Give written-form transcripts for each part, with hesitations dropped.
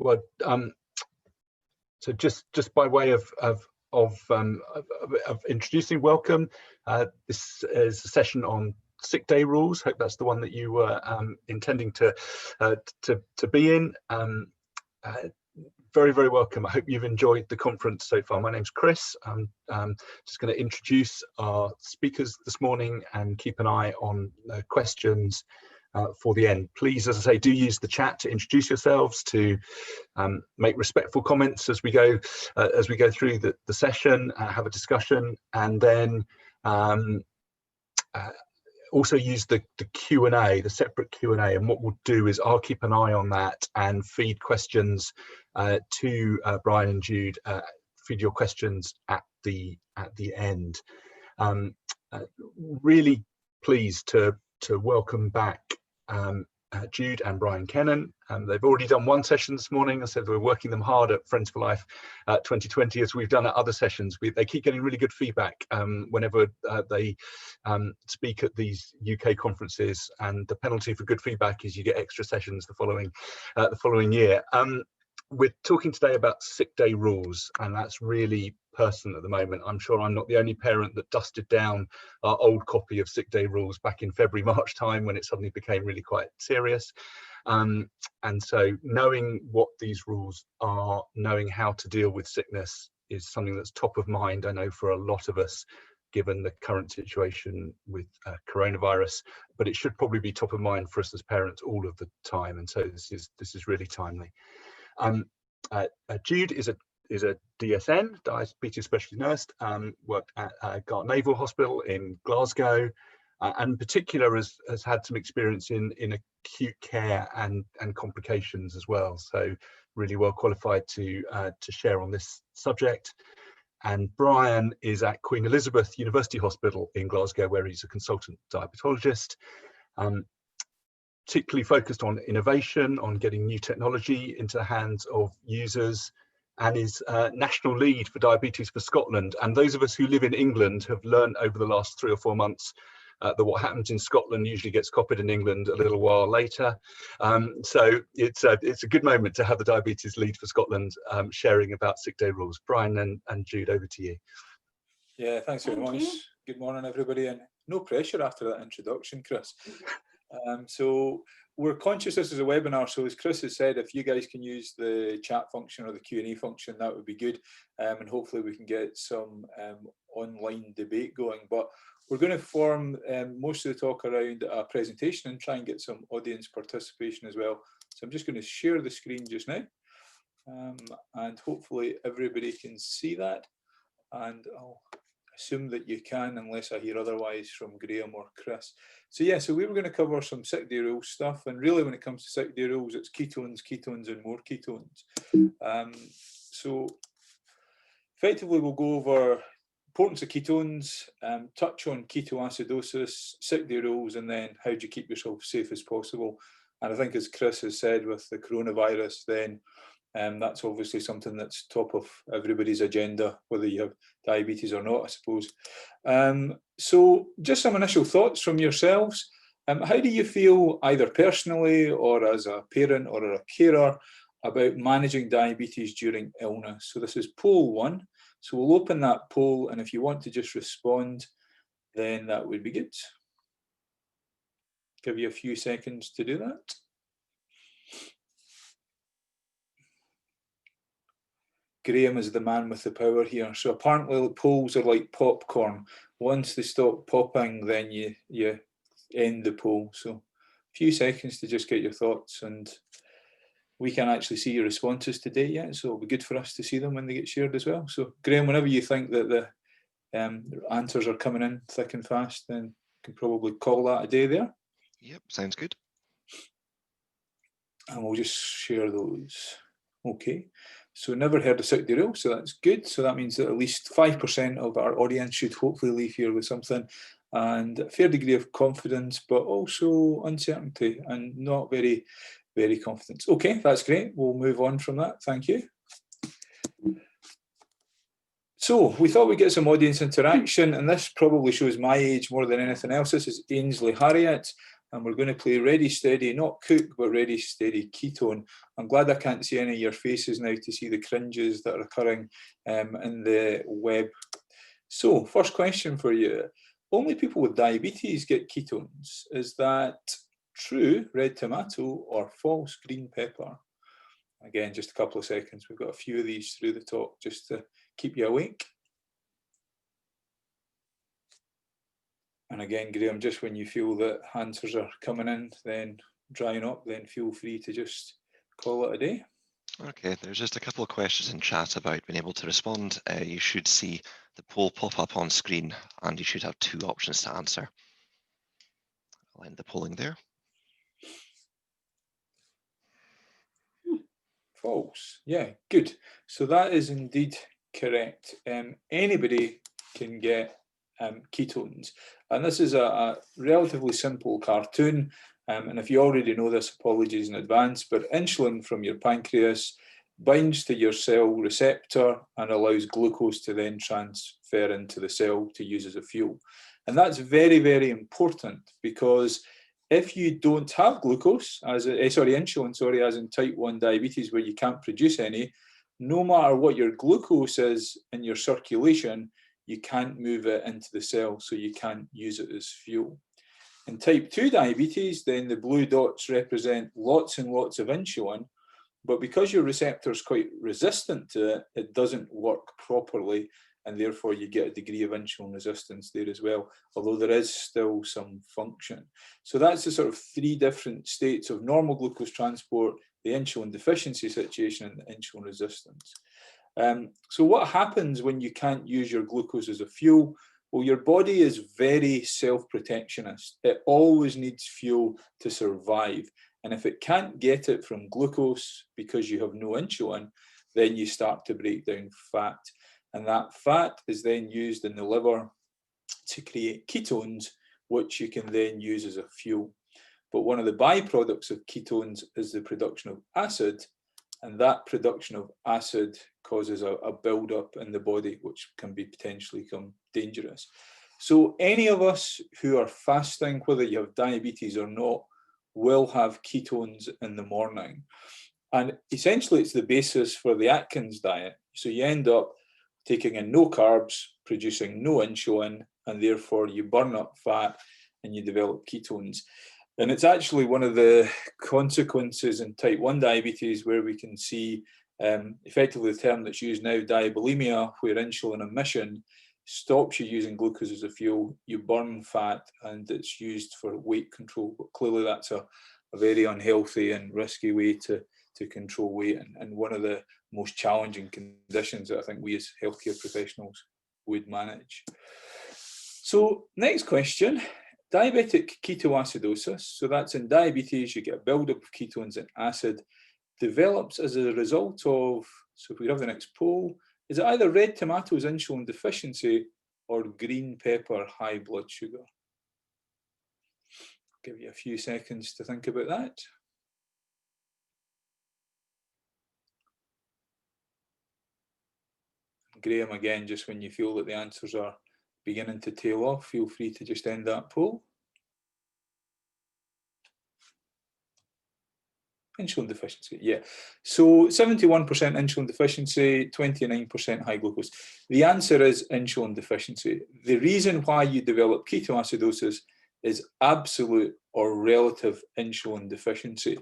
Well, so just by way of introducing, welcome. This is a session on sick day rules. Hope that's the one that you were intending to be in. Very, very welcome. I hope you've enjoyed the conference so far. My name's Chris. I'm just going to introduce our speakers this morning and keep an eye on questions for the end. Please, as I say, do use the chat to introduce yourselves, to make respectful comments as we go through the session, have a discussion, and then also use the Q&A, the separate Q&A. And what we'll do is I'll keep an eye on that and feed questions to Brian and Jude. Feed your questions at the end. Really pleased to welcome back Jude and Brian Kennon. They've already done one session this morning. I said we're working them hard at Friends for Life 2020, as we've done at other sessions. They keep getting really good feedback whenever they speak at these UK conferences, and the penalty for good feedback is you get extra sessions the following year. We're talking today about sick day rules, and that's really personal at the moment. I'm sure I'm not the only parent that dusted down our old copy of sick day rules back in February, March time, when it suddenly became really quite serious. And so knowing what these rules are, knowing how to deal with sickness, is something that's top of mind, I know, for a lot of us, given the current situation with coronavirus, but it should probably be top of mind for us as parents all of the time. And so this is really timely. Jude is a DSN, diabetes specialty nurse, worked at Gart Naval Hospital in Glasgow, and in particular has had some experience in acute care and complications as well. So really well qualified to share on this subject. And Brian is at Queen Elizabeth University Hospital in Glasgow, where he's a consultant diabetologist. Particularly focused on innovation, on getting new technology into the hands of users, and is national lead for Diabetes for Scotland. And those of us who live in England have learned over the last 3 or 4 months that what happens in Scotland usually gets copied in England a little while later. So it's a good moment to have the Diabetes lead for Scotland sharing about sick day rules. Brian and Jude, over to you. Yeah, thanks very much. Good morning, everybody, and no pressure after that introduction, Chris. So we're conscious this is a webinar, so as Chris has said, if you guys can use the chat function or the Q&A function, that would be good, and hopefully we can get some online debate going. But we're going to form most of the talk around a presentation and try and get some audience participation as well. So I'm just going to share the screen just now, and hopefully everybody can see that, and I'll assume that you can, unless I hear otherwise from Graham or Chris. So yeah, so we were going to cover some sick day rules stuff, and really when it comes to sick day rules, it's ketones, ketones, and more ketones. So effectively we'll go over importance of ketones, touch on ketoacidosis, sick day rules, and then how do you keep yourself safe as possible. And I think, as Chris has said, with the coronavirus, then that's obviously something that's top of everybody's agenda, whether you have diabetes or not, I suppose. So just some initial thoughts from yourselves. How do you feel, either personally or as a parent or a carer, about managing diabetes during illness? So this is poll 1. So we'll open that poll, and if you want to just respond, then that would be good. Give you a few seconds to do that. Graham is the man with the power here. So apparently polls are like popcorn. Once they stop popping, then you end the poll. So a few seconds to just get your thoughts, and we can't actually see your responses today yet, so it'll be good for us to see them when they get shared as well. So Graham, whenever you think that the answers are coming in thick and fast, then you can probably call that a day there. Yep, sounds good. And we'll just share those. Okay. So never heard of sick day rule, so that's good. So that means that at least 5% of our audience should hopefully leave here with something, and a fair degree of confidence, but also uncertainty and not very, very confident. Okay, that's great. We'll move on from that. Thank you. So we thought we'd get some audience interaction, and this probably shows my age more than anything else. This is Ainsley Harriet, and we're going to play Ready Steady, not Cook, but Ready Steady Ketone. I'm glad I can't see any of your faces now to see the cringes that are occurring in the web. So, first question for you. Only people with diabetes get ketones. Is that true, red tomato, or false, green pepper? Again, just a couple of seconds. We've got a few of these through the talk just to keep you awake. And again, Graham, just when you feel that answers are coming in, then drying up, then feel free to just call it a day. Okay, there's just a couple of questions in chat about being able to respond. You should see the poll pop up on screen, and you should have 2 options to answer. I'll end the polling there. False. Yeah, good. So that is indeed correct. Anybody can get ketones. And this is a relatively simple cartoon. And if you already know this, apologies in advance, but insulin from your pancreas binds to your cell receptor and allows glucose to then transfer into the cell to use as a fuel. And that's very, very important, because if you don't have glucose, insulin, as in type 1 diabetes, where you can't produce any, no matter what your glucose is in your circulation, you can't move it into the cell, so you can't use it as fuel. In type 2 diabetes, then the blue dots represent lots and lots of insulin, but because your receptor is quite resistant to it, it doesn't work properly, and therefore you get a degree of insulin resistance there as well, although there is still some function. So that's the sort of 3 different states of normal glucose transport, the insulin deficiency situation, and the insulin resistance. So what happens when you can't use your glucose as a fuel? Well, your body is very self-protectionist. It always needs fuel to survive. And if it can't get it from glucose because you have no insulin, then you start to break down fat. And that fat is then used in the liver to create ketones, which you can then use as a fuel. But one of the byproducts of ketones is the production of acid, and that production of acid causes a buildup in the body, which can be potentially become dangerous. So any of us who are fasting, whether you have diabetes or not, will have ketones in the morning. And essentially it's the basis for the Atkins diet. So you end up taking in no carbs, producing no insulin, and therefore you burn up fat and you develop ketones. And it's actually one of the consequences in type 1 diabetes, where we can see effectively the term that's used now, diabulimia, where insulin emission stops you using glucose as a fuel, you burn fat, and it's used for weight control. But clearly that's a very unhealthy and risky way to control weight, and one of the most challenging conditions that I think we as healthcare professionals would manage. So next question. Diabetic ketoacidosis, so that's in diabetes, you get a buildup of ketones and acid, develops as a result of, so if we have the next poll, is it either red tomatoes, insulin deficiency, or green pepper, high blood sugar? I'll give you a few seconds to think about that. Graham, again, just when you feel that the answers are beginning to tail off, feel free to just end that poll. Insulin deficiency, yeah. So 71% insulin deficiency, 29% high glucose. The answer is insulin deficiency. The reason why you develop ketoacidosis is absolute or relative insulin deficiency.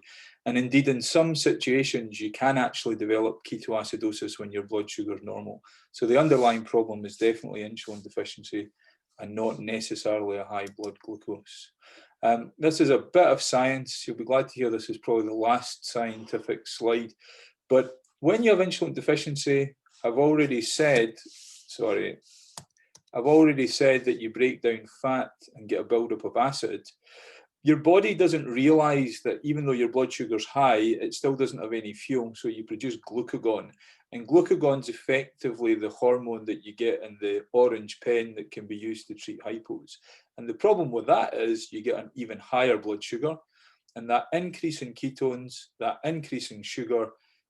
And indeed, in some situations, you can actually develop ketoacidosis when your blood sugar is normal. So the underlying problem is definitely insulin deficiency and not necessarily a high blood glucose. This is a bit of science. You'll be glad to hear this is probably the last scientific slide. But when you have insulin deficiency, I've already said that you break down fat and get a buildup of acid. Your body doesn't realize that even though your blood sugar's high, it still doesn't have any fuel, so you produce glucagon. And glucagon's effectively the hormone that you get in the orange pen that can be used to treat hypos. And the problem with that is you get an even higher blood sugar, and that increase in ketones, that increase in sugar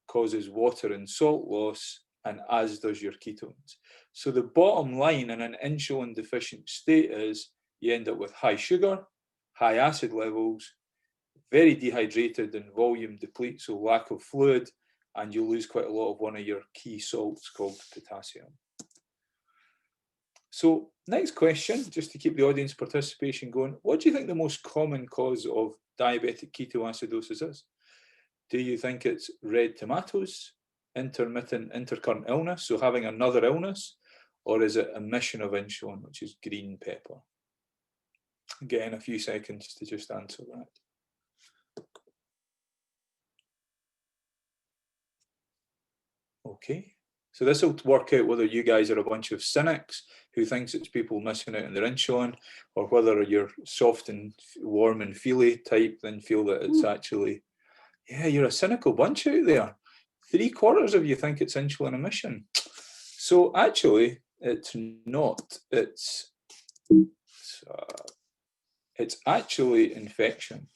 causes water and salt loss, and as does your ketones. So the bottom line in an insulin deficient state is you end up with high sugar, high acid levels, very dehydrated and volume deplete, so lack of fluid, and you'll lose quite a lot of one of your key salts called potassium. So next question, just to keep the audience participation going, what do you think the most common cause of diabetic ketoacidosis is? Do you think it's red tomatoes, intermittent intercurrent illness, so having another illness, or is it emission of insulin, which is green pepper? Again, a few seconds to just answer that. Okay, so this will work out whether you guys are a bunch of cynics who thinks it's people missing out on their insulin, or whether you're soft and warm and feely type, then feel that it's actually, yeah, you're a cynical bunch out there. 3/4 of you think it's insulin emission. So actually, it's not. It's actually infection.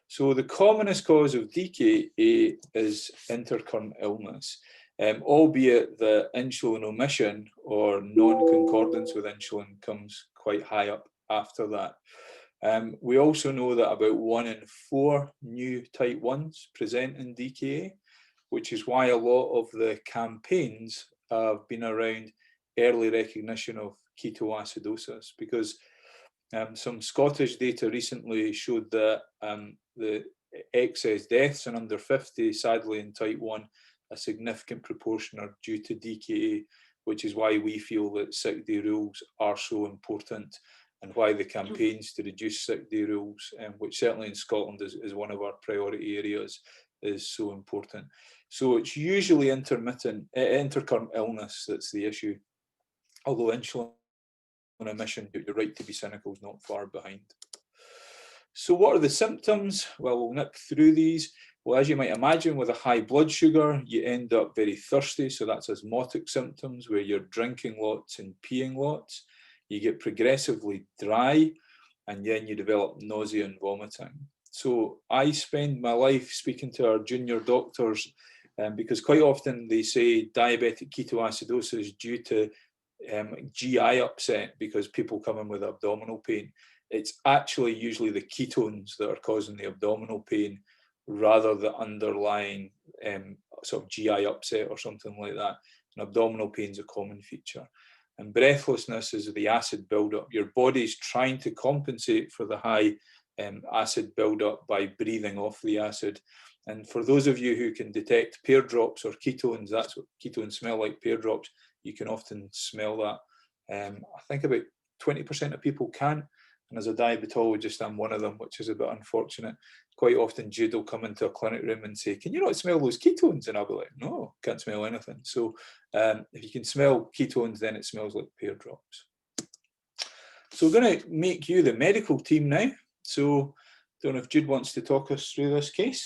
So the commonest cause of DKA is intercurrent illness, albeit the insulin omission or non-concordance with insulin comes quite high up after that. We also know that about 1 in 4 new type 1s present in DKA, which is why a lot of the campaigns have been around early recognition of ketoacidosis, because some Scottish data recently showed that the excess deaths in under 50, sadly in type 1, a significant proportion are due to DKA, which is why we feel that sick day rules are so important, and why the campaigns to reduce sick day rules, which certainly in Scotland is one of our priority areas, is so important. So it's usually intercurrent illness that's the issue, although insulin emission, you're right to be cynical, is not far behind. So what are the symptoms? Well, we'll nip through these. Well, as you might imagine, with a high blood sugar, you end up very thirsty. So that's osmotic symptoms, where you're drinking lots and peeing lots. You get progressively dry, and then you develop nausea and vomiting. So I spend my life speaking to our junior doctors, because quite often they say diabetic ketoacidosis is due to GI upset, because people come in with abdominal pain. It's actually usually the ketones that are causing the abdominal pain, rather than the underlying sort of GI upset or something like that. And abdominal pain is a common feature. And breathlessness is the acid buildup. Your body's trying to compensate for the high acid buildup by breathing off the acid. And for those of you who can detect pear drops or ketones, that's what ketones smell like, pear drops. You can often smell that. I think about 20% of people can. And as a diabetologist, I'm one of them, which is a bit unfortunate. Quite often, Jude will come into a clinic room and say, "Can you not smell those ketones?" And I'll be like, "No, can't smell anything." So if you can smell ketones, then it smells like pear drops. So we're going to make you the medical team now. So I don't know if Jude wants to talk us through this case.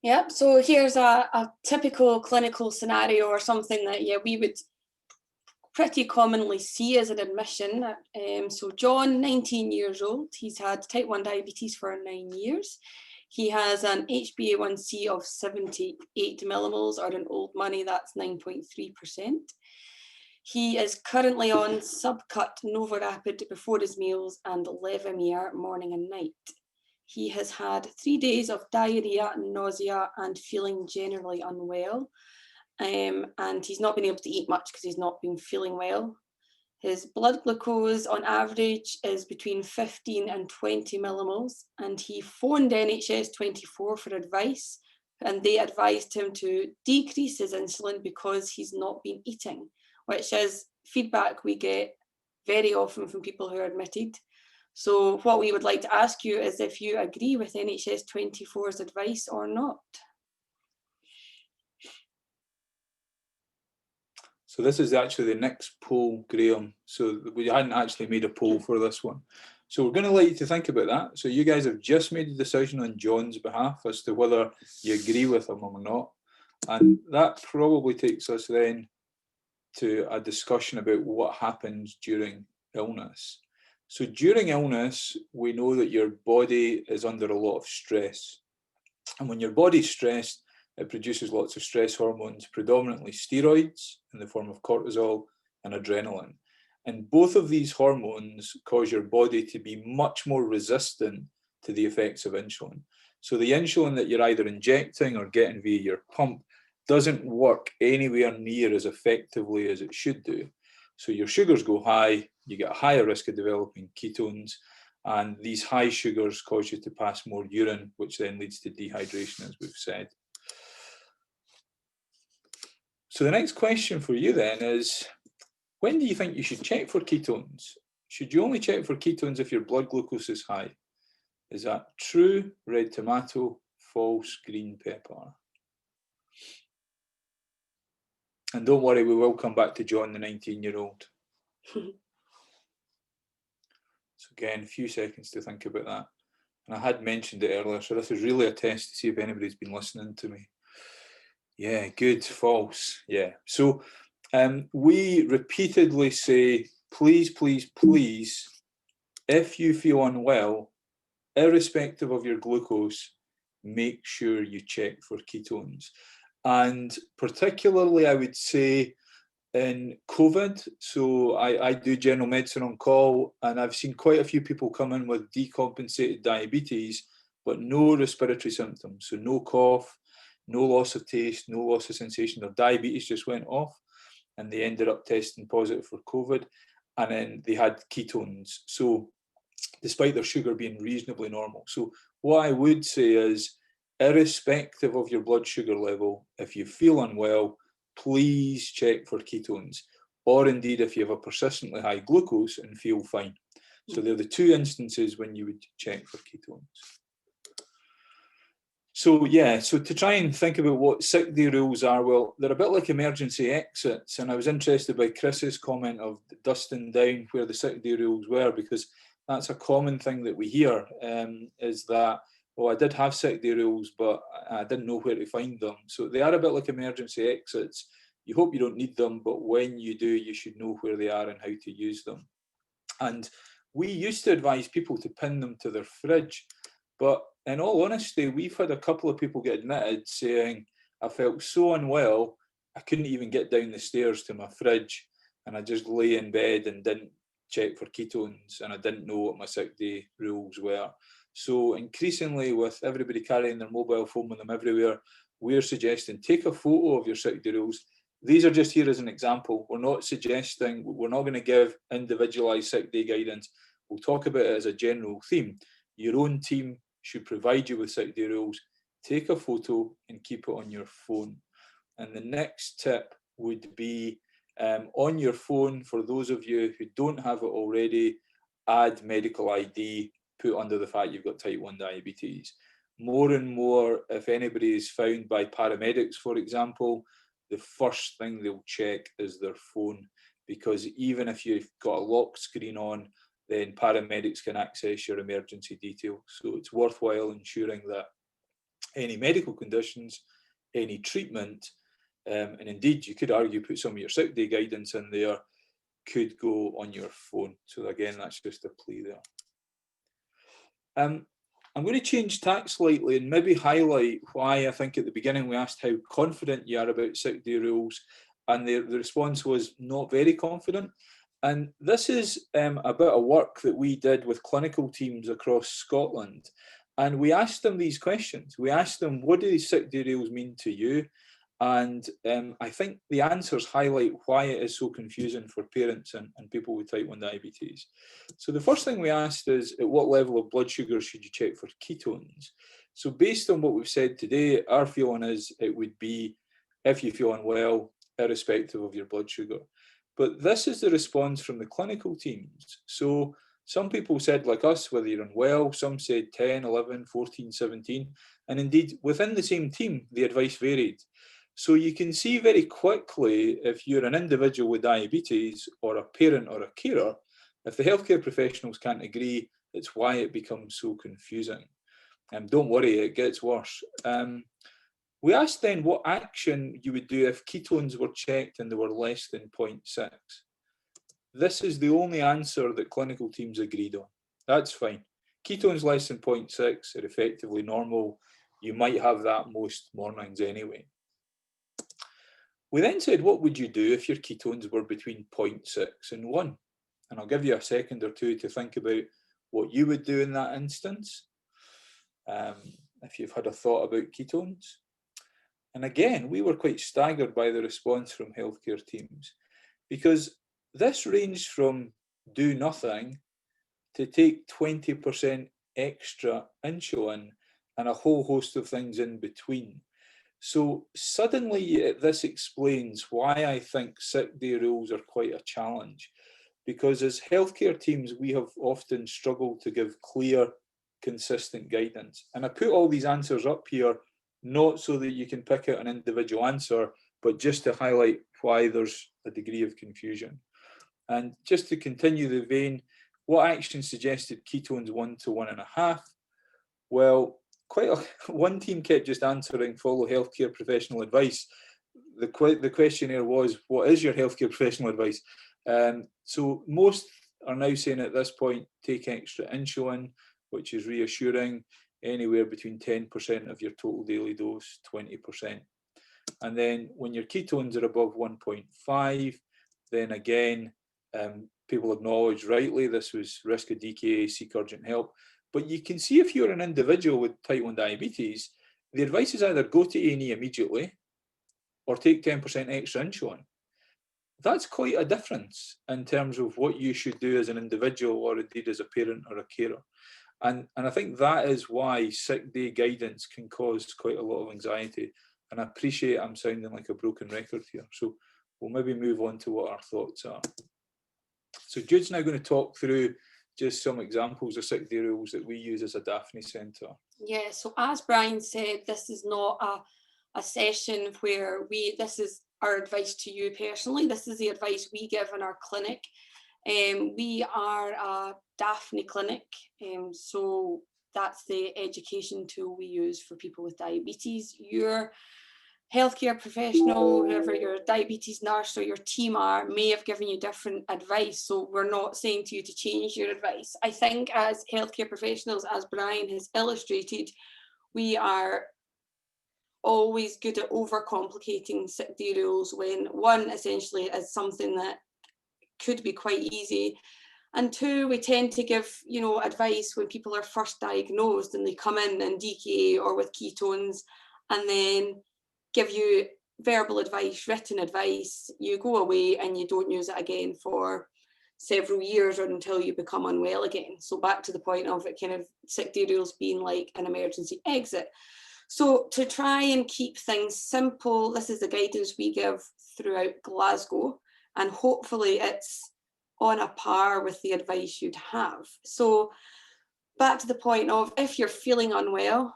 Yeah, so here's a typical clinical scenario, or something that we would pretty commonly see as an admission. So John, 19 years old, he's had type 1 diabetes for 9 years. He has an HbA1c of 78 millimoles, or in old money, that's 9.3%. He is currently on subcut Novorapid before his meals and Levemir morning and night. He has had 3 days of diarrhea, nausea, and feeling generally unwell. And he's not been able to eat much because he's not been feeling well. His blood glucose on average is between 15 and 20 millimoles, and he phoned NHS 24 for advice, and they advised him to decrease his insulin because he's not been eating, which is feedback we get very often from people who are admitted. So what we would like to ask you is if you agree with NHS 24's advice or not. So this is actually the next poll, Graham. So we hadn't actually made a poll for this one. So we're going to like you to think about that. So you guys have just made a decision on John's behalf as to whether you agree with him or not. And that probably takes us then to a discussion about what happens during illness. So during illness, we know that your body is under a lot of stress. And when your body's stressed, it produces lots of stress hormones, predominantly steroids in the form of cortisol and adrenaline. And both of these hormones cause your body to be much more resistant to the effects of insulin. So the insulin that you're either injecting or getting via your pump doesn't work anywhere near as effectively as it should do. So your sugars go high, you get a higher risk of developing ketones, and these high sugars cause you to pass more urine, which then leads to dehydration, as we've said. So the next question for you then is, when do you think you should check for ketones? Should you only check for ketones if your blood glucose is high? Is that true, red tomato, false, green pepper? And don't worry, we will come back to John, the 19-year-old. So again, a few seconds to think about that. And I had mentioned it earlier, so this is really a test to see if anybody's been listening to me. Yeah, good, false, yeah. So we repeatedly say, please, please, please, if you feel unwell, irrespective of your glucose, make sure you check for ketones. And particularly, I would say, in COVID, so I do general medicine on call, and I've seen quite a few people come in with decompensated diabetes, but no respiratory symptoms. So no cough, no loss of taste, no loss of sensation. Their diabetes just went off, and they ended up testing positive for COVID, and then they had ketones. So despite their sugar being reasonably normal. So what I would say is, irrespective of your blood sugar level, if you feel unwell, please check for ketones, or indeed if you have a persistently high glucose and feel fine. So they're the two instances when you would check for ketones. So yeah, so to try and think about what sick day rules are, well, they're a bit like emergency exits, and I was interested by Chris's comment of dusting down where the sick day rules were, because that's a common thing that we hear, is that, well, I did have sick day rules, but I didn't know where to find them. So they are a bit like emergency exits. You hope you don't need them, but when you do, you should know where they are and how to use them. And we used to advise people to pin them to their fridge, but in all honesty, we've had a couple of people get admitted saying, I felt so unwell, I couldn't even get down the stairs to my fridge, and I just lay in bed and didn't check for ketones, and I didn't know what my sick day rules were. So increasingly, with everybody carrying their mobile phone with them everywhere, we're suggesting take a photo of your sick day rules. These are just here as an example. We're not suggesting, we're not going to give individualized sick day guidance. We'll talk about it as a general theme. Your own team should provide you with sick day rules. Take a photo and keep it on your phone. And the next tip would be, on your phone, for those of you who don't have it already, add medical ID, put under the fact you've got type 1 diabetes. More and more, if anybody is found by paramedics, for example, the first thing they'll check is their phone, because even if you've got a lock screen on, then paramedics can access your emergency details. So it's worthwhile ensuring that any medical conditions, any treatment, and indeed you could argue put some of your sick day guidance in there, could go on your phone. So again, that's just a plea there. I'm going to change tack slightly and maybe highlight why I think at the beginning we asked how confident you are about sick day rules, and the response was not very confident. And this is a bit of work that we did with clinical teams across Scotland. And we asked them these questions. We asked them, what do these sick day rules mean to you? And I think the answers highlight why it is so confusing for parents and people with type 1 diabetes. So the first thing we asked is, at what level of blood sugar should you check for ketones? So based on what we've said today, our feeling is it would be if you feel unwell, irrespective of your blood sugar. But this is the response from the clinical teams. So some people said, like us, whether you're unwell, some said 10, 11, 14, 17. And indeed, within the same team, the advice varied. So you can see very quickly, if you're an individual with diabetes or a parent or a carer, if the healthcare professionals can't agree, it's why it becomes so confusing. And don't worry, it gets worse. We asked then what action you would do if ketones were checked and they were less than 0.6. This is the only answer that clinical teams agreed on. That's fine. Ketones less than 0.6 are effectively normal. You might have that most mornings anyway. We then said, what would you do if your ketones were between 0.6 and 1? And I'll give you a second or two to think about what you would do in that instance. if you've had a thought about ketones. And again, we were quite staggered by the response from healthcare teams, because this ranged from do nothing to take 20% extra insulin and a whole host of things in between. So suddenly this explains why I think sick day rules are quite a challenge, because as healthcare teams, we have often struggled to give clear, consistent guidance. And I put all these answers up here, not so that you can pick out an individual answer, but just to highlight why there's a degree of confusion. And just to continue the vein, what action suggested ketones 1 to 1.5? Well, one team kept just answering follow healthcare professional advice. The questionnaire was, what is your healthcare professional advice? So most are now saying at this point, take extra insulin, which is reassuring, anywhere between 10% of your total daily dose, 20%. And then when your ketones are above 1.5, then again, people acknowledge rightly this was risk of DKA, seek urgent help. But you can see if you're an individual with type 1 diabetes, the advice is either go to A&E immediately or take 10% extra insulin. That's quite a difference in terms of what you should do as an individual or indeed as a parent or a carer. And I think that is why sick day guidance can cause quite a lot of anxiety. And I appreciate I'm sounding like a broken record here. So we'll maybe move on to what our thoughts are. So Jude's now going to talk through just some examples of sick day rules that we use as a Daphne Centre. Yeah, so as Brian said, this is not a session where this is our advice to you personally. This is the advice we give in our clinic. We are a Daphne clinic, so that's the education tool we use for people with diabetes. Your healthcare professional, whoever your diabetes nurse or your team are, may have given you different advice. So we're not saying to you to change your advice. I think as healthcare professionals, as Brian has illustrated, we are always good at overcomplicating sick day rules when one essentially is something that could be quite easy. And two, we tend to give, advice when people are first diagnosed and they come in DKA or with ketones, and then give you verbal advice, written advice, you go away and you don't use it again for several years or until you become unwell again. So back to the point of it kind of sick day rules being like an emergency exit. So to try and keep things simple, this is the guidance we give throughout Glasgow, and hopefully it's on a par with the advice you'd have. So back to the point of, if you're feeling unwell,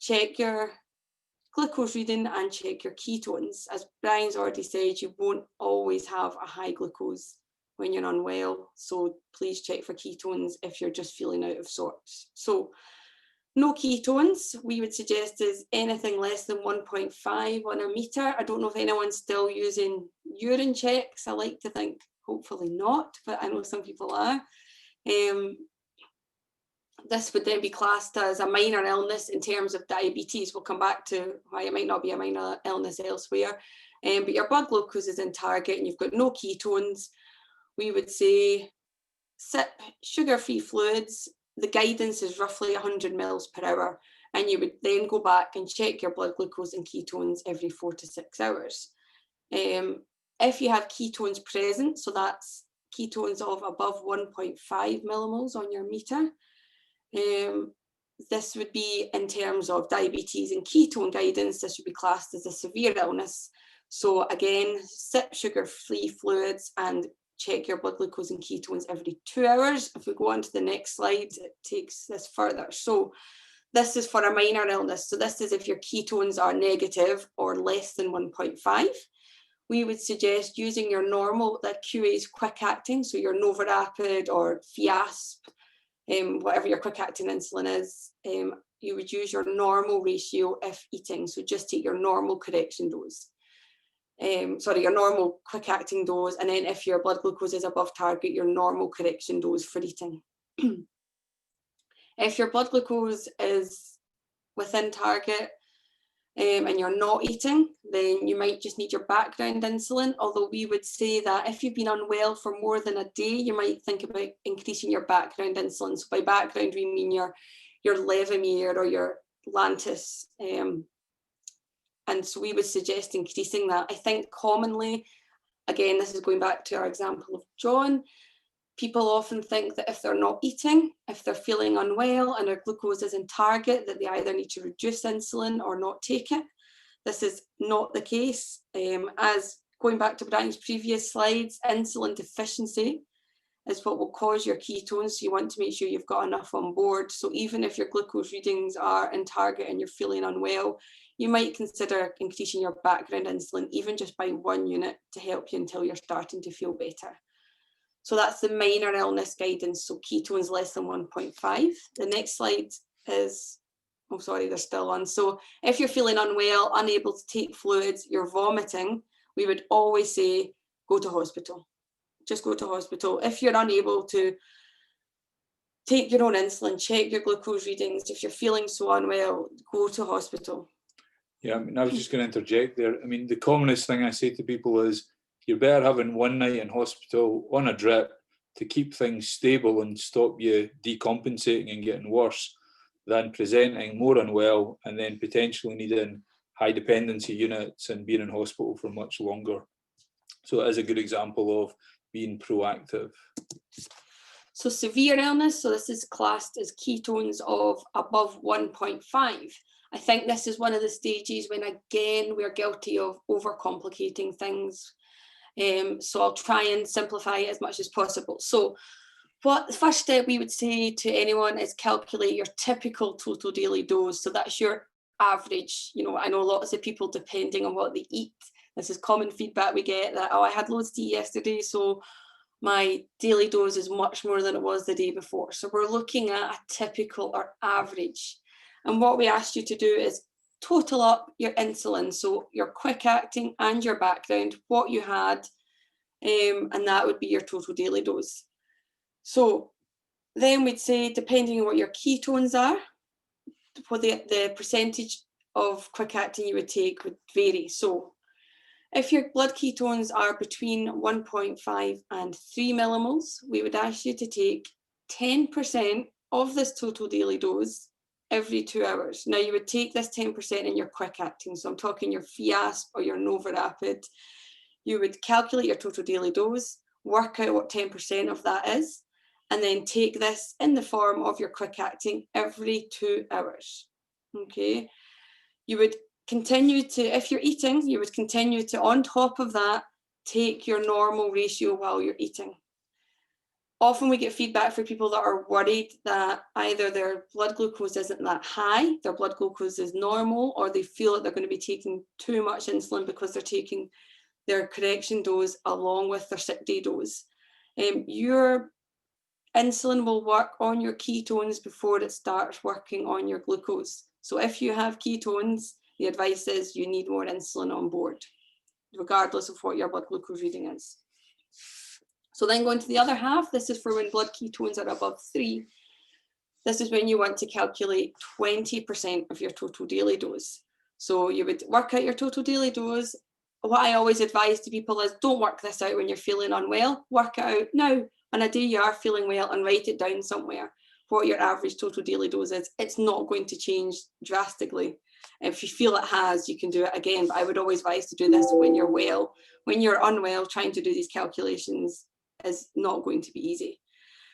check your glucose reading and check your ketones. As Brian's already said, you won't always have a high glucose when you're unwell, so please check for ketones if you're just feeling out of sorts. So no ketones, we would suggest, is anything less than 1.5 on a meter. I don't know if anyone's still using urine checks. I like to think hopefully not, but I know some people are. This would then be classed as a minor illness in terms of diabetes. We'll come back to why it might not be a minor illness elsewhere. But your blood glucose is in target and you've got no ketones. We would say sip sugar-free fluids. The guidance is roughly 100 mils per hour. And you would then go back and check your blood glucose and ketones every 4 to 6 hours. If you have ketones present, so that's ketones of above 1.5 millimoles on your meter, this would be in terms of diabetes and ketone guidance, this would be classed as a severe illness. So again, sip sugar-free fluids and check your blood glucose and ketones every 2 hours. If we go on to the next slide, it takes this further. So this is for a minor illness. So this is if your ketones are negative or less than 1.5. We would suggest using your normal, that QA's quick acting, so your Novorapid or Fiasp, whatever your quick acting insulin is, you would use your normal ratio if eating. So just take your normal correction dose. Your normal quick acting dose, and then if your blood glucose is above target, your normal correction dose for eating. If your blood glucose is within target and you're not eating, then you might just need your background insulin, although we would say that if you've been unwell for more than a day, you might think about increasing your background insulin. So by background we mean your your Levemir or your Lantus. And so we would suggest increasing that. I think commonly, again, this is going back to our example of John, people often think that if they're not eating, if they're feeling unwell and their glucose is in target, that they either need to reduce insulin or not take it. This is not the case. As going back to Brian's previous slides, insulin deficiency is what will cause your ketones. So you want to make sure you've got enough on board. So even if your glucose readings are in target and you're feeling unwell, you might consider increasing your background insulin, even just by 1 unit, to help you until you're starting to feel better. So that's the minor illness guidance. So ketones less than 1.5. The next slide is, oh, sorry, they're still on. So if you're feeling unwell, unable to take fluids, you're vomiting, we would always say, go to hospital. Just go to hospital. If you're unable to take your own insulin, check your glucose readings, if you're feeling so unwell, go to hospital. Yeah, I mean, I was just going to interject there. I mean, the commonest thing I say to people is you're better having 1 night in hospital on a drip to keep things stable and stop you decompensating and getting worse than presenting more unwell and then potentially needing high dependency units and being in hospital for much longer. So it is a good example of being proactive. So severe illness, so this is classed as ketones of above 1.5. I think this is one of the stages when, again, we're guilty of overcomplicating things. So I'll try and simplify it as much as possible. So what the first step we would say to anyone is calculate your typical total daily dose. So that's your average. You know, I know lots of people, depending on what they eat, this is common feedback we get that, oh, I had loads to eat yesterday, so my daily dose is much more than it was the day before. So we're looking at a typical or average. And what we asked you to do is total up your insulin, so your quick acting and your background, what you had, and that would be your total daily dose. So then we'd say, depending on what your ketones are, what the percentage of quick acting you would take would vary. So if your blood ketones are between 1.5 and 3 millimoles, we would ask you to take 10% of this total daily dose every 2 hours. Now you would take this 10% in your quick acting. So I'm talking your Fiasp or your Nova Rapid. You would calculate your total daily dose, work out what 10% of that is, and then take this in the form of your quick acting every 2 hours. Okay. You would continue to, if you're eating, you would continue to, on top of that, take your normal ratio while you're eating. Often we get feedback for people that are worried that either their blood glucose isn't that high, their blood glucose is normal, or they feel that they're going to be taking too much insulin because they're taking their correction dose along with their sick day dose. Your insulin will work on your ketones before it starts working on your glucose. So if you have ketones, the advice is you need more insulin on board, regardless of what your blood glucose reading is. So then going to the other half, this is for when blood ketones are above 3. This is when you want to calculate 20% of your total daily dose. So you would work out your total daily dose. What I always advise to people is don't work this out when you're feeling unwell. Work it out now on a day you are feeling well and write it down somewhere what your average total daily dose is. It's not going to change drastically. If you feel it has, you can do it again, but I would always advise to do this when you're well. When you're unwell, trying to do these calculations is not going to be easy.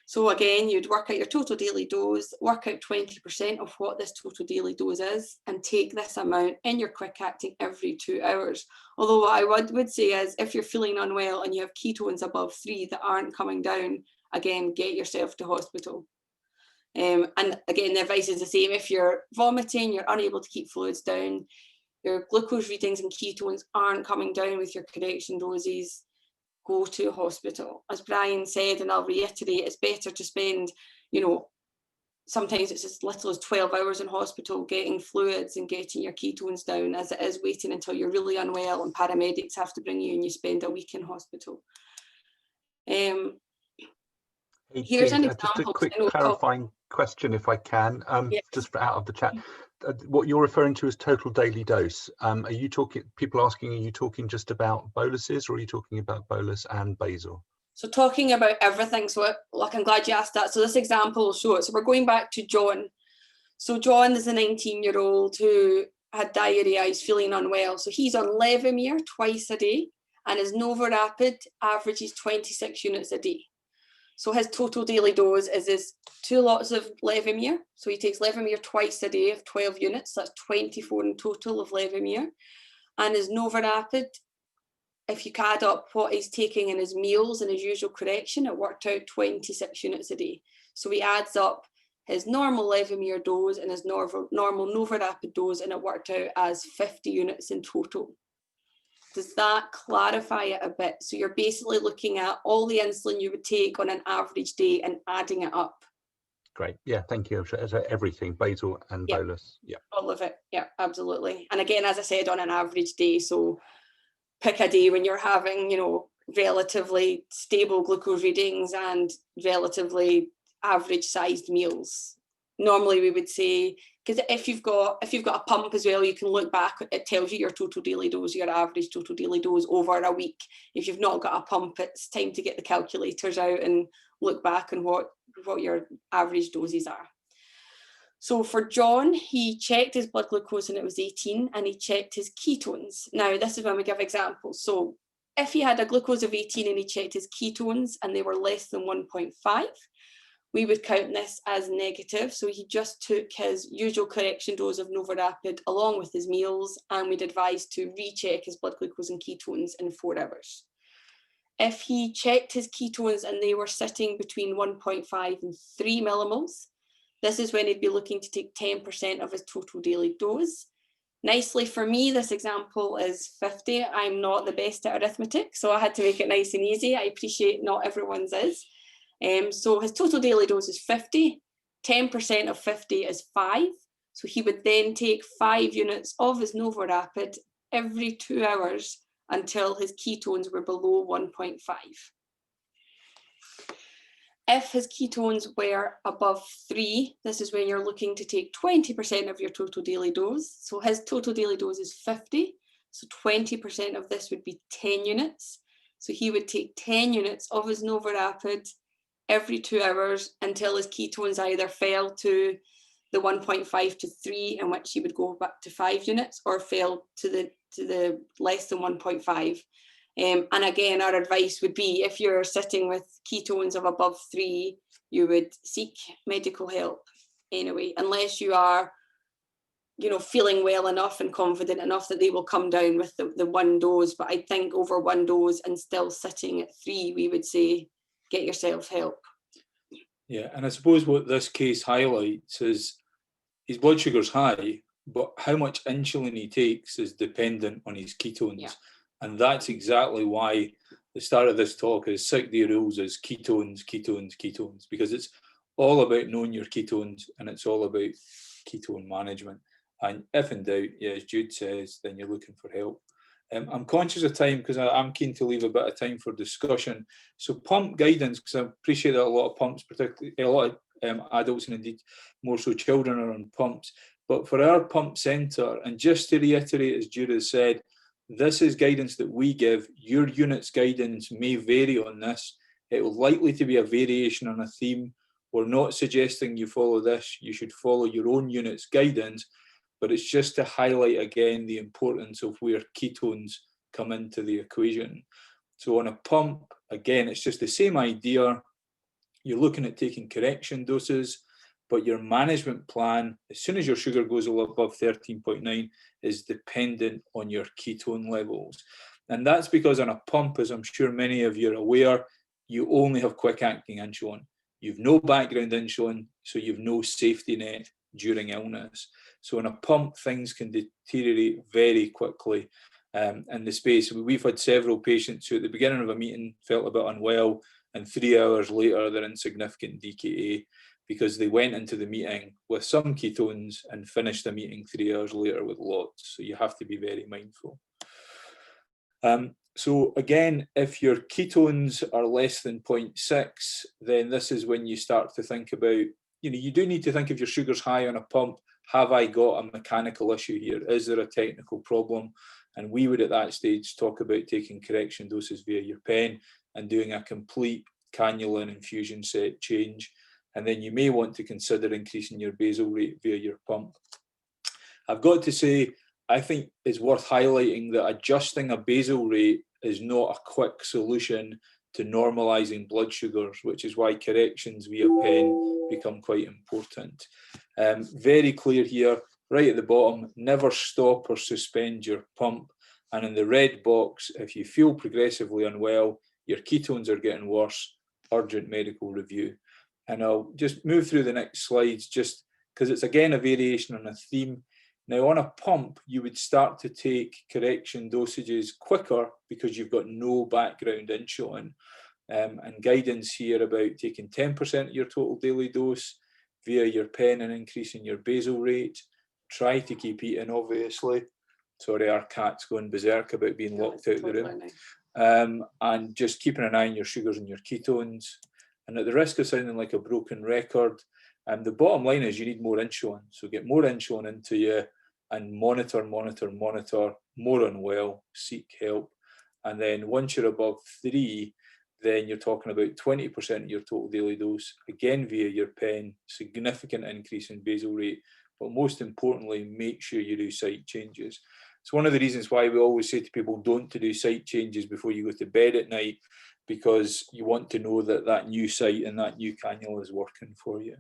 So again, you'd work out your total daily dose, work out 20% of what this total daily dose is, and take this amount in your quick acting every 2 hours. Although what I would say is, if you're feeling unwell and you have ketones above 3 that aren't coming down, again, get yourself to hospital. And again, the advice is the same. If you're vomiting, you're unable to keep fluids down, your glucose readings and ketones aren't coming down with your correction doses, go to hospital. As Brian said, and I'll reiterate, it's better to spend, you know, sometimes it's as little as 12 hours in hospital getting fluids and getting your ketones down as it is waiting until you're really unwell and paramedics have to bring you and you spend a week in hospital. Here's an example. Just a quick clarifying question, if I can, yes. Just out of the chat. What you're referring to as total daily dose, are you talking, people asking, are you talking just about boluses or are you talking about bolus and basal? So talking about everything, so like I'm glad you asked that. So this example will show it. So we're going back to John. So John is a 19-year-old who had diarrhea, he's feeling unwell. So he's on Levemir twice a day, and his Novorapid averages 26 units a day. So his total daily dose is this 2 lots of Levemir. So he takes Levemir twice a day of 12 units. That's 24 in total of Levemir. And his Novorapid, if you add up what he's taking in his meals and his usual correction, it worked out 26 units a day. So he adds up his normal Levemir dose and his normal Novorapid dose, and it worked out as 50 units in total. Does that clarify it a bit? So you're basically looking at all the insulin you would take on an average day and adding it up. Great. Yeah, thank you. So everything, basal and bolus. Yeah. All of it. Yeah, absolutely. And again, as I said, on an average day. So pick a day when you're having, you know, relatively stable glucose readings and relatively average sized meals. Normally we would say, because if you've got a pump as well, you can look back, it tells you your total daily dose, your average total daily dose over a week. If you've not got a pump, it's time to get the calculators out and look back on what your average doses are. So for John, he checked his blood glucose and it was 18, and he checked his ketones. Now, this is when we give examples. So if he had a glucose of 18 and he checked his ketones and they were less than 1.5, we would count this as negative. So he just took his usual correction dose of Novorapid along with his meals, and we'd advise to recheck his blood glucose and ketones in 4 hours. If he checked his ketones and they were sitting between 1.5 and 3 millimoles, this is when he'd be looking to take 10% of his total daily dose. Nicely for me, this example is 50. I'm not the best at arithmetic, so I had to make it nice and easy. I appreciate not everyone's is. So his total daily dose is 50. 10% of 50 is 5. So he would then take 5 units of his Novorapid every 2 hours until his ketones were below 1.5. If his ketones were above 3, this is when you're looking to take 20% of your total daily dose. So his total daily dose is 50. So 20% of this would be 10 units. So he would take 10 units of his Novorapid every 2 hours until his ketones either fell to the 1.5 to 3, in which he would go back to 5 units, or fell to the less than 1.5. And again, our advice would be, if you're sitting with ketones of above 3, you would seek medical help anyway, unless you are, you know, feeling well enough and confident enough that they will come down with the 1 dose. But I think over 1 dose and still sitting at 3, we would say, get yourself help. Yeah, and I suppose what this case highlights is his blood sugar's high, but how much insulin he takes is dependent on his ketones. Yeah. And that's exactly why the start of this talk is sick day rules is ketones, ketones, ketones, because it's all about knowing your ketones and it's all about ketone management. And if in doubt, yeah, as Jude says, then you're looking for help. I'm conscious of time because I'm keen to leave a bit of time for discussion. So pump guidance, because I appreciate that a lot of pumps, particularly a lot of adults and indeed more so children are on pumps. But for our pump centre, and just to reiterate, as Jude has said, this is guidance that we give. Your unit's guidance may vary on this. It will likely to be a variation on a theme. We're not suggesting you follow this. You should follow your own unit's guidance. But it's just to highlight again the importance of where ketones come into the equation. So on a pump, again, it's just the same idea. You're looking at taking correction doses, but your management plan, as soon as your sugar goes above 13.9, is dependent on your ketone levels. And that's because on a pump, as I'm sure many of you are aware, you only have quick-acting insulin. You've no background insulin, so you've no safety net during illness. So in a pump, things can deteriorate very quickly in the space. We've had several patients who at the beginning of a meeting felt a bit unwell, and 3 hours later they're in significant DKA because they went into the meeting with some ketones and finished the meeting 3 hours later with lots. So you have to be very mindful. So again, if your ketones are less than 0.6, then this is when you start to think about, you do need to think if your sugar's high on a pump, have I got a mechanical issue here? Is there a technical problem? And we would at that stage talk about taking correction doses via your pen and doing a complete cannula and infusion set change. and then you may want to consider increasing your basal rate via your pump. I've got to say, I think it's worth highlighting that adjusting a basal rate is not a quick solution to normalising blood sugars, which is why corrections via pen become quite important. Very clear here, right at the bottom, never stop or suspend your pump. And in the red box, if you feel progressively unwell, your ketones are getting worse, urgent medical review. And I'll just move through the next slides just because it's again a variation on a theme. Now on a pump, you would start to take correction dosages quicker because you've got no background insulin. And guidance here about taking 10% of your total daily dose via your pen and increasing your basal rate. Try to keep eating, obviously. Sorry, our cat's going berserk about being locked out of the room. And just keeping an eye on your sugars and your ketones. And at the risk of sounding like a broken record, the bottom line is you need more insulin. So get more insulin into you and monitor, more unwell, seek help. And then once you're above 3, then you're talking about 20% of your total daily dose, again via your pen, significant increase in basal rate, but most importantly, make sure you do site changes. It's one of the reasons why we always say to people, don't to do site changes before you go to bed at night, because you want to know that that new site and that new cannula is working for you.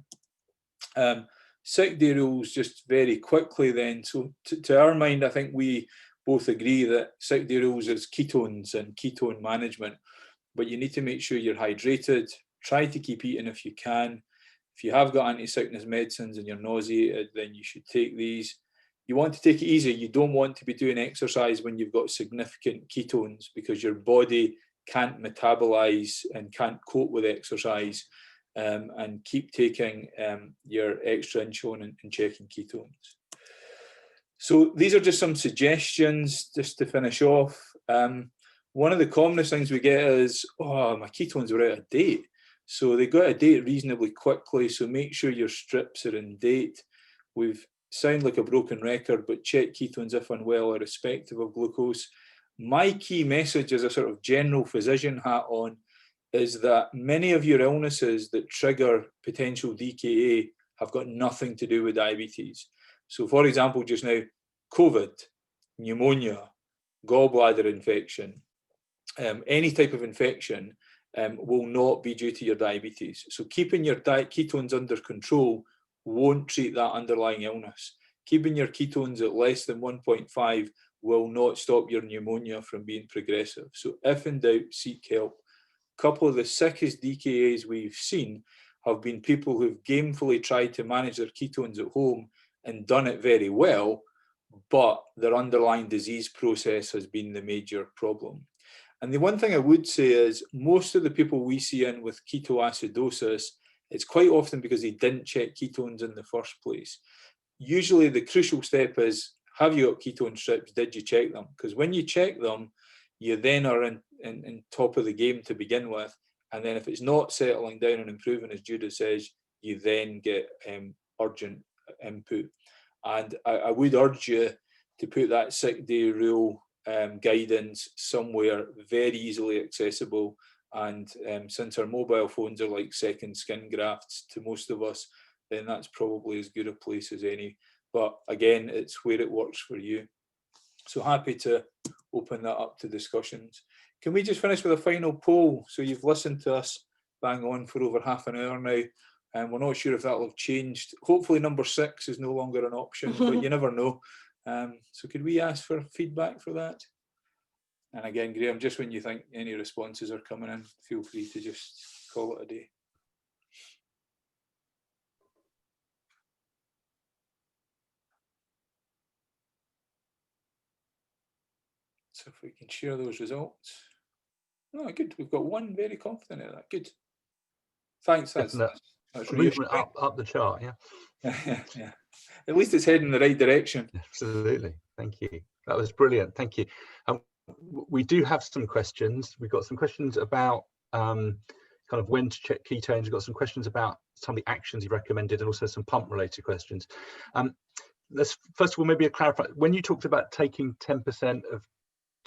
Sick day rules, just very quickly then. So to our mind, I think we both agree that sick day rules is ketones and ketone management, but you need to make sure you're hydrated. Try to keep eating if you can. If you have got anti-sickness medicines and you're nauseated, then you should take these. You want to take it easy. You don't want to be doing exercise when you've got significant ketones because your body can't metabolize and can't cope with exercise. And keep taking your extra insulin and checking ketones. So these are just some suggestions just to finish off. One of the commonest things we get is, oh, my ketones are out of date. So they go out of date reasonably quickly, so make sure your strips are in date. We've sound like a broken record, but check ketones if unwell, irrespective of glucose. My key message as a sort of general physician hat on is that many of your illnesses that trigger potential DKA have got nothing to do with diabetes. So for example, just now, COVID, pneumonia, gallbladder infection, any type of infection will not be due to your diabetes. So keeping your ketones under control won't treat that underlying illness. Keeping your ketones at less than 1.5 will not stop your pneumonia from being progressive. So if in doubt, seek help. A couple of the sickest DKAs we've seen have been people who've gamefully tried to manage their ketones at home and done it very well, but their underlying disease process has been the major problem. And the one thing I would say is most of the people we see in with ketoacidosis, it's quite often because they didn't check ketones in the first place. Usually the crucial step is, have you got ketone strips? Did you check them? Because when you check them, you then are in top of the game to begin with. And then if it's not settling down and improving, as Jude says, you then get urgent input. And I would urge you to put that sick day rule guidance somewhere very easily accessible. And since our mobile phones are like second skin grafts to most of us, then that's probably as good a place as any. But again, it's where it works for you. So happy to open that up to discussions. Can we just finish with a final poll? So you've listened to us bang on for over half an hour now, and we're not sure if that'll have changed. Hopefully number 6 is no longer an option, but you never know. So could we ask for feedback for that? And again, Graham, just when you think any responses are coming in, feel free to just call it a day. So if we can share those results. Oh, good. We've got one very confident in that. Good. Thanks. That's movement up the chart. Yeah. Yeah. At least it's heading in the right direction. Absolutely. Thank you. That was brilliant. Thank you. We do have some questions. We've got some questions about kind of when to check ketones. We've got some questions about some of the actions you've recommended, and also some pump related questions. Let's first of all maybe clarify, when you talked about taking 10% of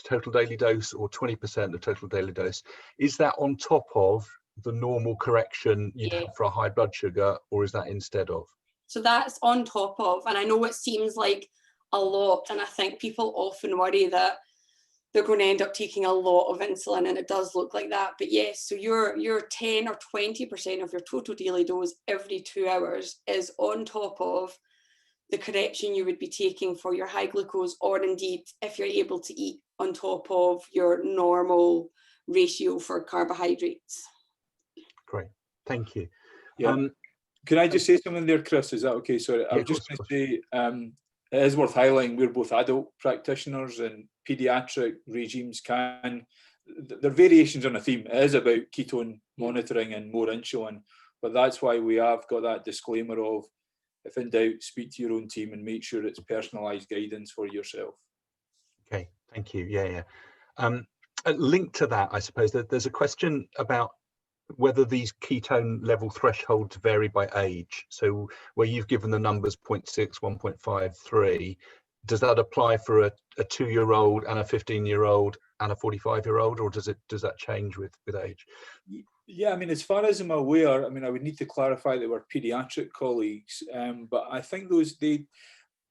total daily dose or 20% of total daily dose, is that on top of the normal correction you'd Yeah. have for a high blood sugar, or is that instead of? So that's on top of, and I know it seems like a lot, and I think people often worry that they're going to end up taking a lot of insulin, and it does look like that. But yes, so your 10 or 20% of your total daily dose every 2 hours is on top of the correction you would be taking for your high glucose, or indeed if you're able to eat on top of your normal ratio for carbohydrates. Great, thank you. Yeah. Can I just say something there, Chris? Is that okay? Sorry, I Yeah, was just going to say, it is worth highlighting we're both adult practitioners, and paediatric regimes there are variations on a theme. It is about ketone monitoring and more insulin, but that's why we have got that disclaimer of, if in doubt, speak to your own team and make sure it's personalised guidance for yourself. Okay, thank you. Yeah. Linked to that, I suppose that there's a question about whether these ketone level thresholds vary by age. So where you've given the numbers 0.6, 1.5, 3, does that apply for a 2-year-old and a 15-year-old and a 45-year-old, or does that change with age? Yeah, I mean, as far as I'm aware, I mean, I would need to clarify that we're paediatric colleagues, but I think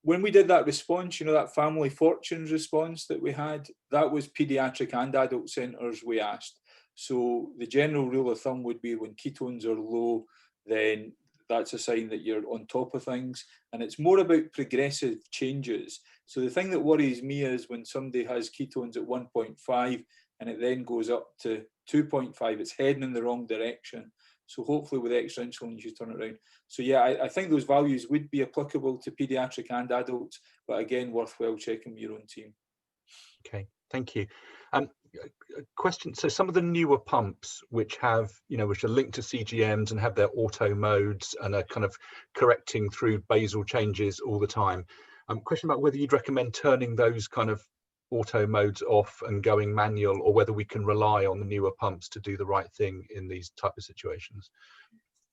when we did that response, that family fortunes response that we had, that was paediatric and adult centres we asked. So the general rule of thumb would be when ketones are low, then that's a sign that you're on top of things. And it's more about progressive changes. So the thing that worries me is when somebody has ketones at 1.5 and it then goes up to 2.5, it's heading in the wrong direction. So hopefully with extra insulin, you should turn it around. So yeah, I think those values would be applicable to paediatric and adults, but again, worthwhile checking with your own team. Okay, thank you. Question, so some of the newer pumps which have, which are linked to CGMs and have their auto modes and are kind of correcting through basal changes all the time. Question about whether you'd recommend turning those kind of auto modes off and going manual, or whether we can rely on the newer pumps to do the right thing in these type of situations.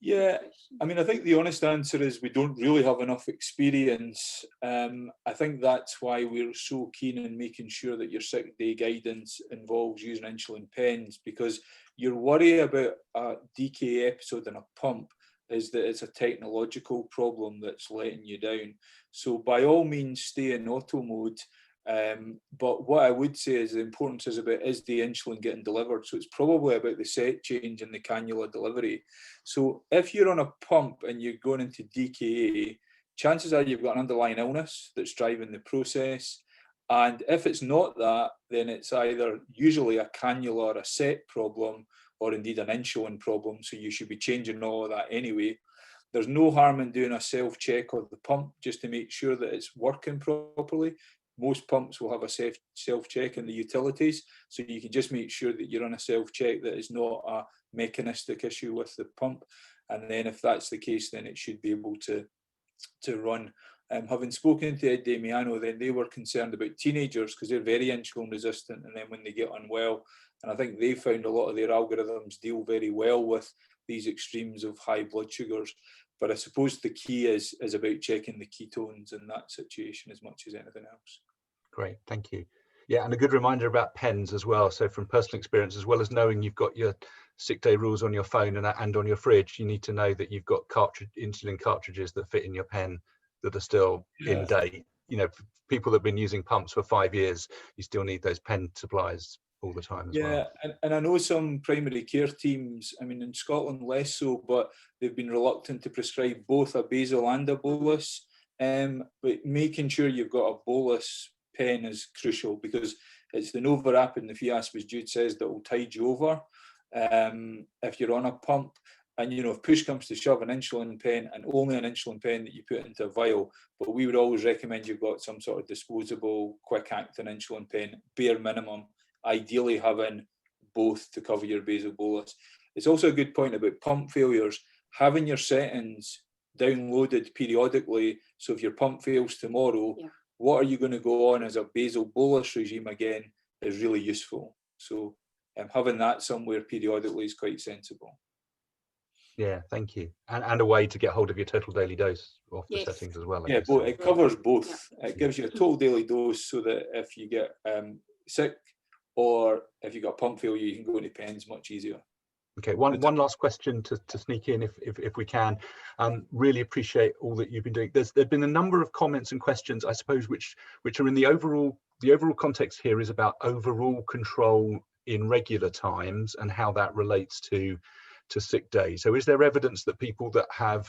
Yeah, I mean, I think the honest answer is we don't really have enough experience. I think that's why we're so keen in making sure that your 6-day guidance involves using insulin pens, because your worry about a DKA episode in a pump is that it's a technological problem that's letting you down. So by all means, stay in auto mode. But what I would say is the importance is the insulin getting delivered. So it's probably about the set change in the cannula delivery. So if you're on a pump and you're going into DKA, chances are you've got an underlying illness that's driving the process. And if it's not that, then it's either usually a cannula or a set problem, or indeed an insulin problem. So you should be changing all of that anyway. There's no harm in doing a self-check of the pump just to make sure that it's working properly. Most pumps will have a self-check in the utilities, so you can just make sure that you're on a self-check that is not a mechanistic issue with the pump. And then if that's the case, then it should be able to run. Having spoken to Ed Damiano, then they were concerned about teenagers because they're very insulin resistant, and then when they get unwell, and I think they found a lot of their algorithms deal very well with these extremes of high blood sugars. But I suppose the key is about checking the ketones in that situation as much as anything else. Great, thank you. Yeah, and a good reminder about pens as well. So from personal experience, as well as knowing you've got your 6-day rules on your phone and on your fridge, you need to know that you've got insulin cartridges that fit in your pen that are still in date. For people that have been using pumps for 5 years, you still need those pen supplies all the time as well. Yeah, and I know some primary care teams, I mean in Scotland less so, but they've been reluctant to prescribe both a basal and a bolus. But making sure you've got a bolus pen is crucial, because it's the novorapid and the Fiasp, as Jude says, that will tide you over if you're on a pump. And if push comes to shove, an insulin pen, and only an insulin pen that you put into a vial. But we would always recommend you've got some sort of disposable, quick-acting insulin pen, bare minimum. Ideally having both to cover your basal bolus. It's also a good point about pump failures, having your settings downloaded periodically. So if your pump fails tomorrow, what are you going to go on as a basal bolus regime again is really useful. So having that somewhere periodically is quite sensible. Yeah, thank you. And a way to get hold of your total daily dose off the settings as well. It covers both. It gives you a total daily dose so that if you get sick, or if you've got a pump failure, you can go into pens much easier. Okay, one last question to sneak in if we can. Really appreciate all that you've been doing. There's been a number of comments and questions, I suppose, which are in the overall context here is about overall control in regular times and how that relates to sick days. So is there evidence that people that have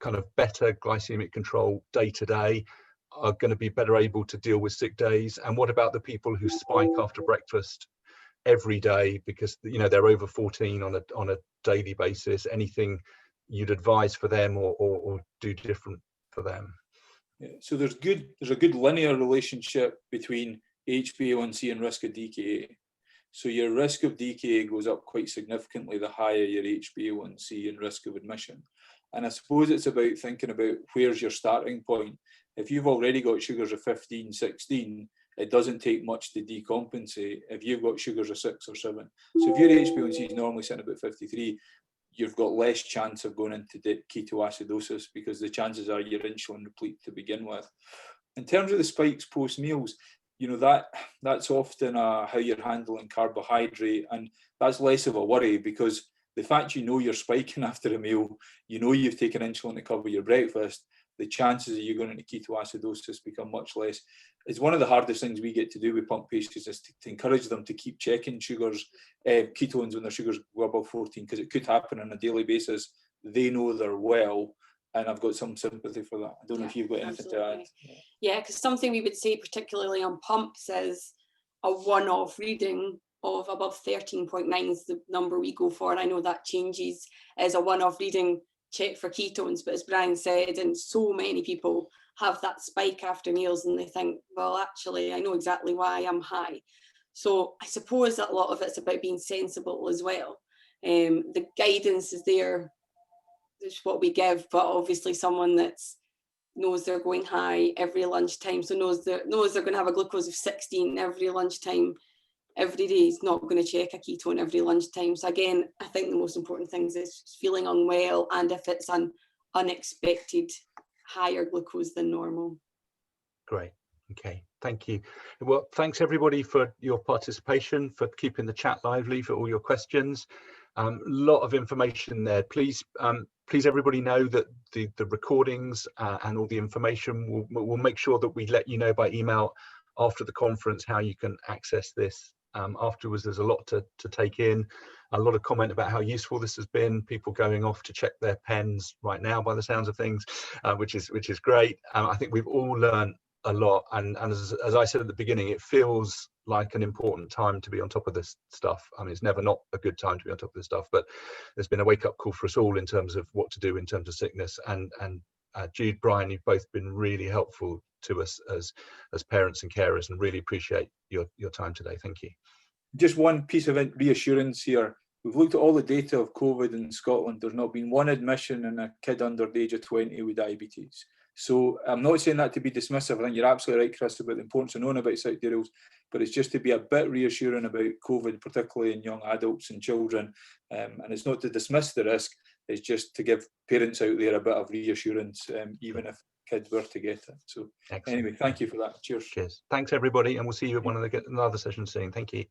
kind of better glycemic control day to day are going to be better able to deal with sick days? And what about the people who spike after breakfast every day because they're over 14 on a daily basis? Anything you'd advise for them or do different for them? Yeah, so there's a good linear relationship between HbA1c and risk of DKA. So your risk of DKA goes up quite significantly the higher your HbA1c and risk of admission. And I suppose it's about thinking about where's your starting point. If you've already got sugars of 15, 16, it doesn't take much to decompensate if you've got sugars of 6 or 7. So if your HbA1c is normally sitting about 53, you've got less chance of going into ketoacidosis because the chances are you're insulin replete to begin with. In terms of the spikes post meals, that's often how you're handling carbohydrate, and that's less of a worry because the fact you're spiking after a meal, you've taken insulin to cover your breakfast, the chances of you going into ketoacidosis become much less. It's one of the hardest things we get to do with pump patients is to encourage them to keep checking sugars, ketones when their sugars go above 14, because it could happen on a daily basis. They know they're well, and I've got some sympathy for that. I don't know if you've got anything to add. Yeah, because something we would say, particularly on pumps, is a one-off reading of above 13.9 is the number we go for. And I know that changes as a one-off reading check for ketones, but as Brian said, and so many people have that spike after meals and they think, well, actually, I know exactly why I'm high. So I suppose that a lot of it's about being sensible as well. The guidance is there, is what we give, but obviously someone that knows they're going high every lunchtime, so knows they're going to have a glucose of 16 every lunchtime, every day, is not going to check a ketone every lunchtime. So again, I think the most important thing is feeling unwell, and if it's an unexpected higher glucose than normal. Great. Okay, thank you. Well, thanks everybody for your participation, for keeping the chat lively, for all your questions. A lot of information there. Please everybody know that the recordings and all the information, we'll make sure that we let you know by email after the conference how you can access this. Afterwards, there's a lot to take in, a lot of comment about how useful this has been, people going off to check their pens right now by the sounds of things, which is great. I think we've all learned a lot, and as I said at the beginning, it feels like an important time to be on top of this stuff. I mean, it's never not a good time to be on top of this stuff, but there's been a wake-up call for us all in terms of what to do in terms of sickness. And Jude, Brian, you've both been really helpful to us as parents and carers, and really appreciate your time today. Thank you. Just one piece of reassurance here. We've looked at all the data of COVID in Scotland. There's not been one admission in a kid under the age of 20 with diabetes. So I'm not saying that to be dismissive. I think you're absolutely right, Chris, about the importance of knowing about sick rules, but it's just to be a bit reassuring about COVID, particularly in young adults and children. And it's not to dismiss the risk, it's just to give parents out there a bit of reassurance, even if kids were to get it. So excellent. Anyway, thank you for that. Cheers. Cheers. Thanks everybody, and we'll see you at one of the other sessions soon. Thank you.